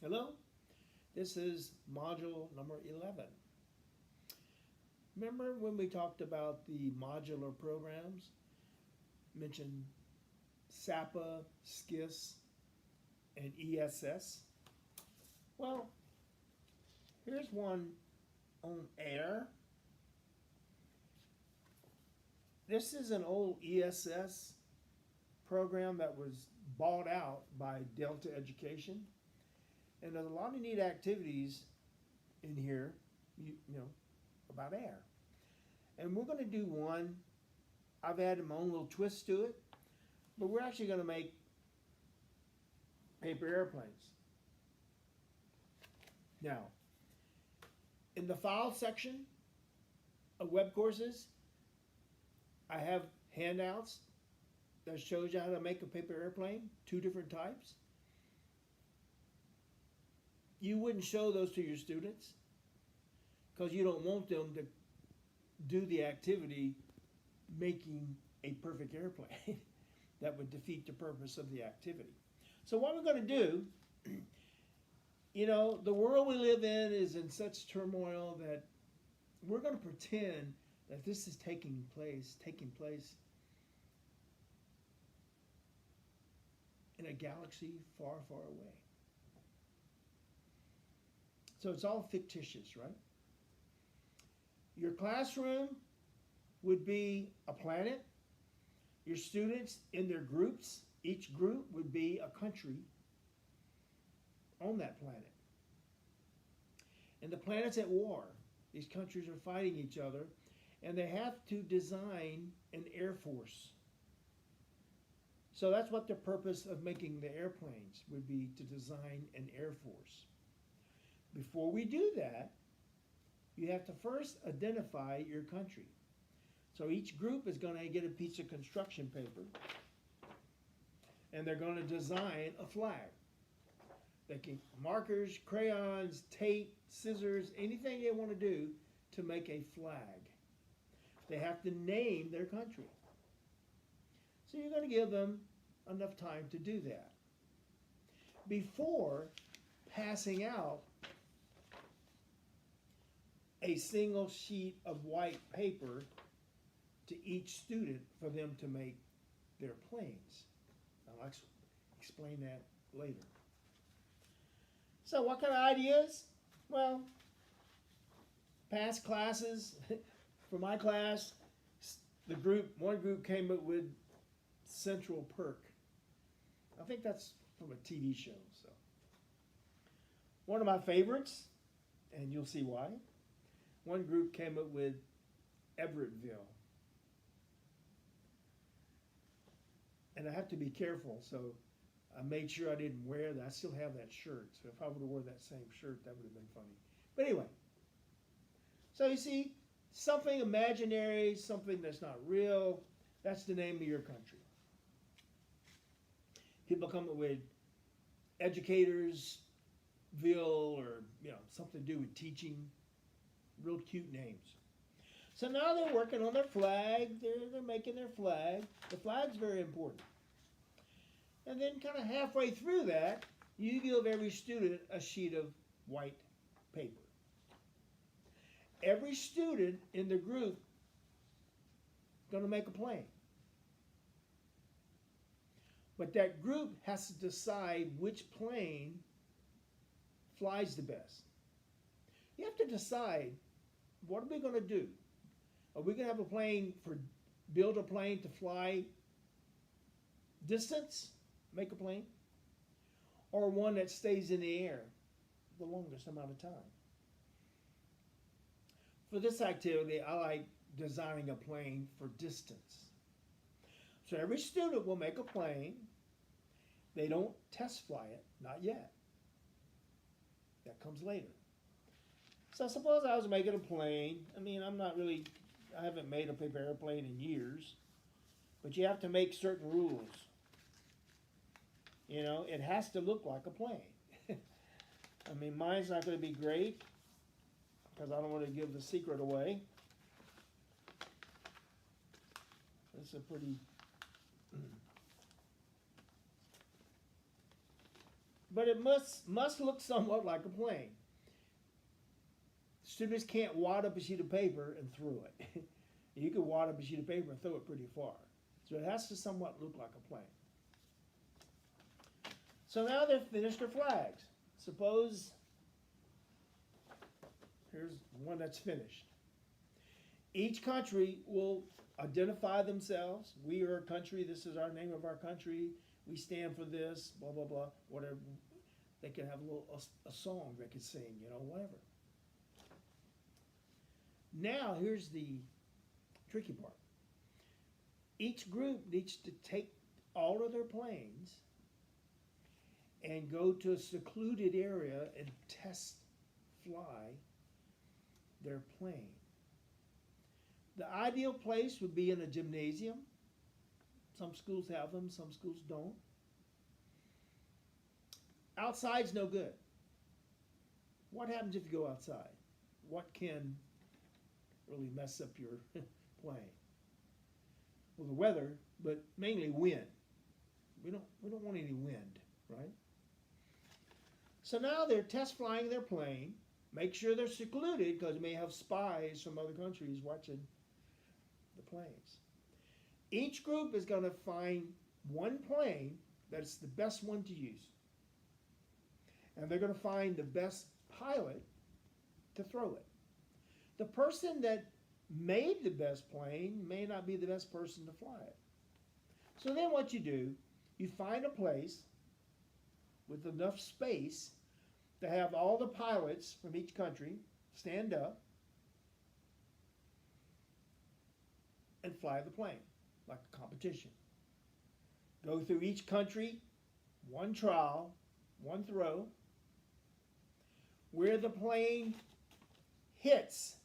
Hello, this is module number 11. Remember when we talked about the modular programs? Mentioned SAPA, SKIS, and ESS? Well, here's one on air. This is an old ESS program that was bought out by Delta Education. And there's a lot of neat activities in here, you know, about air. And we're going to do one. I've added my own little twist to it, but we're actually going to make paper airplanes. Now, in the file section of web courses, I have handouts that shows you how to make a paper airplane, 2 different types. You wouldn't show those to your students because you don't want them to do the activity making a perfect airplane. That would defeat the purpose of the activity. So what we're going to do, you know, the world we live in is in such turmoil that we're going to pretend that this is taking place in a galaxy far, far away. So it's all fictitious, right? Your classroom would be a planet. Your students in their groups, each group would be a country on that planet. And the planet's at war. These countries are fighting each other, and they have to design an air force. So that's what the purpose of making the airplanes would be, to design an air force. Before we do that, you have to first identify your country. So each group is going to get a piece of construction paper, and they're going to design a flag. They can markers, crayons, tape, scissors, anything they want to do to make a flag. They have to name their country. So you're going to give them enough time to do that. Before passing out a single sheet of white paper to each student for them to make their planes. I'll explain that later. So what kind of ideas? Well, past classes, for my class, one group came up with Central Perk. I think that's from a TV show. So one of my favorites, and you'll see why. One group came up with Everettville. And I have to be careful, so I made sure I didn't wear that. I still have that shirt, so if I would have worn that same shirt, that would have been funny. But anyway, so you see, something imaginary, something that's not real, that's the name of your country. People come up with Educatorsville, or something to do with teaching, real cute names. So now they're working on their flag, they're making their flag. The flag's very important. And then kind of halfway through that, you give every student a sheet of white paper. Every student in the group is going to make a plane. But that group has to decide which plane flies the best. You have to decide, what are we going to do? Are we going to have a plane build a plane to fly distance, make a plane, or one that stays in the air the longest amount of time? For this activity, I like designing a plane for distance. So every student will make a plane. They don't test fly it, not yet. That comes later. So suppose I was making a plane. I haven't made a paper airplane in years, but you have to make certain rules. It has to look like a plane. Mine's not going to be great because I don't want to give the secret away. It's a pretty but it must look somewhat like a plane. Students can't wad up a sheet of paper and throw it. You can wad up a sheet of paper and throw it pretty far. So it has to somewhat look like a plane. So now they've finished their flags. Suppose, here's one that's finished. Each country will identify themselves. We are a country, this is our name of our country, we stand for this, blah, blah, blah, whatever. They could have a song they could sing, whatever. Now, here's the tricky part. Each group needs to take all of their planes and go to a secluded area and test fly their plane. The ideal place would be in a gymnasium. Some schools have them, some schools don't. Outside's no good. What happens if you go outside? What can really mess up your plane? Well, the weather, but mainly wind. We don't want any wind, right? So now they're test flying their plane. Make sure they're secluded because they may have spies from other countries watching the planes. Each group is going to find one plane that's the best one to use. And they're going to find the best pilot to throw it. The person that made the best plane may not be the best person to fly it. So then what you do, you find a place with enough space to have all the pilots from each country stand up and fly the plane like a competition. Go through each country, one trial, one throw. Where the plane hits,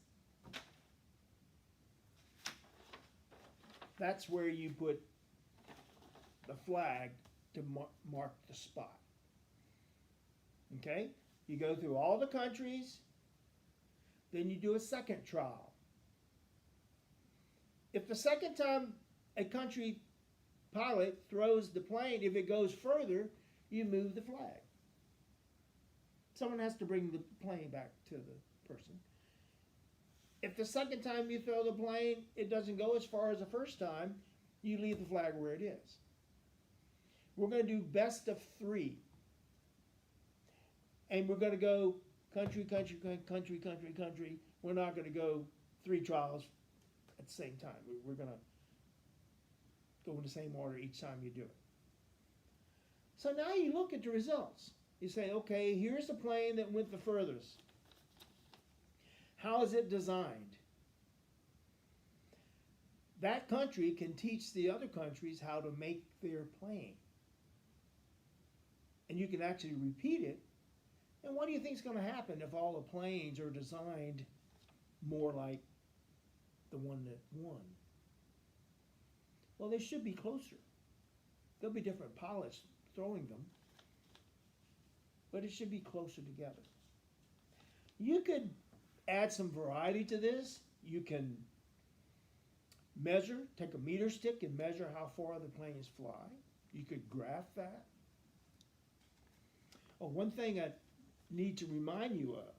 that's where you put the flag to mark the spot. Okay? You go through all the countries, then you do a second trial. If the second time a country pilot throws the plane, if it goes further, you move the flag. Someone has to bring the plane back to the person. If the second time you throw the plane, it doesn't go as far as the first time, you leave the flag where it is. We're going to do best of 3. And we're going to go country, country, country, country, country. We're not going to go 3 trials at the same time. We're going to go in the same order each time you do it. So now you look at the results. You say, okay, here's the plane that went the furthest. How is it designed? That country can teach the other countries how to make their plane. And you can actually repeat it. And what do you think is going to happen if all the planes are designed more like the one that won? Well, they should be closer. There'll be different pilots throwing them, but it should be closer together. You could add some variety to this. You can measure, take a meter stick and measure how far the planes fly. You could graph that. Oh, one thing I need to remind you of.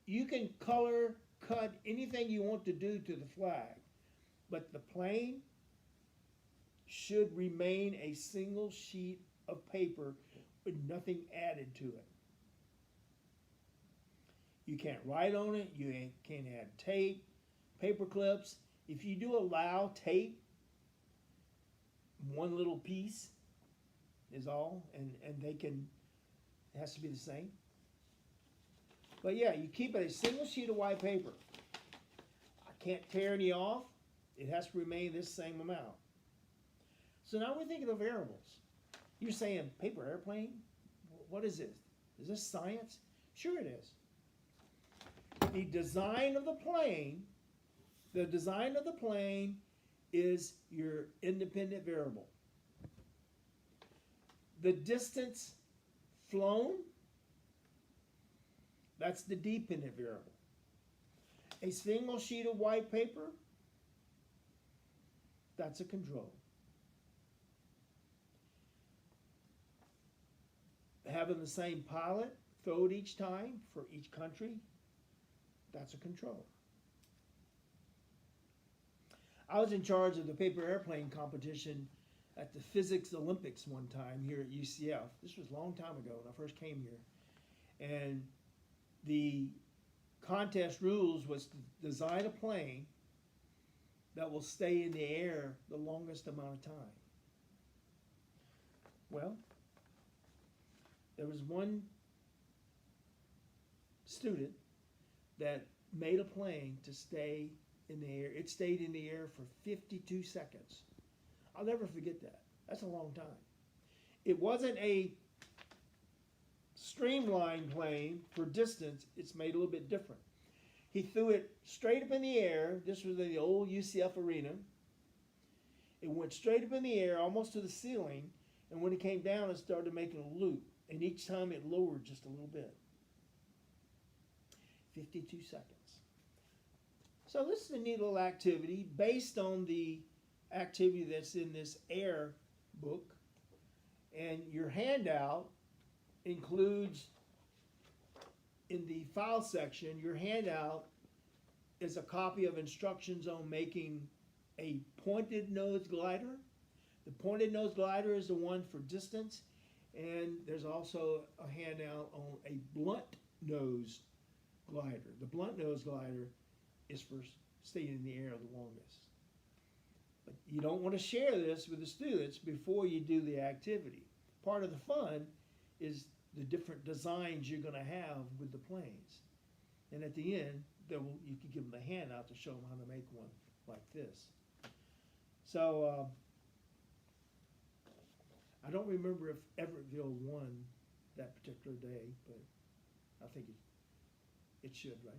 You can color, cut anything you want to do to the flag, but the plane should remain a single sheet of paper with nothing added to it. You can't write on it, you can't add tape, paper clips. If you do allow tape, one little piece is all, and they can, it has to be the same. But yeah, you keep it a single sheet of white paper. I can't tear any off. It has to remain this same amount. So now we're thinking of variables. You're saying paper airplane? What is this? Is this science? Sure it is. The design of the plane is your independent variable. The distance flown, that's the dependent variable. A single sheet of white paper, that's a control. having the same pilot throw it each time for each country, that's a control. I was in charge of the paper airplane competition at the Physics Olympics one time here at UCF. This was a long time ago when I first came here. And the contest rules was to design a plane that will stay in the air the longest amount of time. Well, there was one student that made a plane to stay in the air. It stayed in the air for 52 seconds. I'll never forget that. That's a long time. It wasn't a streamlined plane for distance. It's made a little bit different. He threw it straight up in the air. This was in the old UCF arena. It went straight up in the air, almost to the ceiling, and when it came down, it started making a loop. And each time it lowered just a little bit. 52 seconds. So this is a neat little activity based on the activity that's in this air book. And your handout includes, in the file section, your handout is a copy of instructions on making a pointed nose glider. The pointed nose glider is the one for distance, and there's also a handout on a blunt nose glider. The blunt nose glider is for staying in the air the longest. But you don't want to share this with the students before you do the activity. Part of the fun is the different designs you're going to have with the planes. And at the end, you can give them a handout to show them how to make one like this. So I don't remember if Everettville won that particular day, but I think it should, right?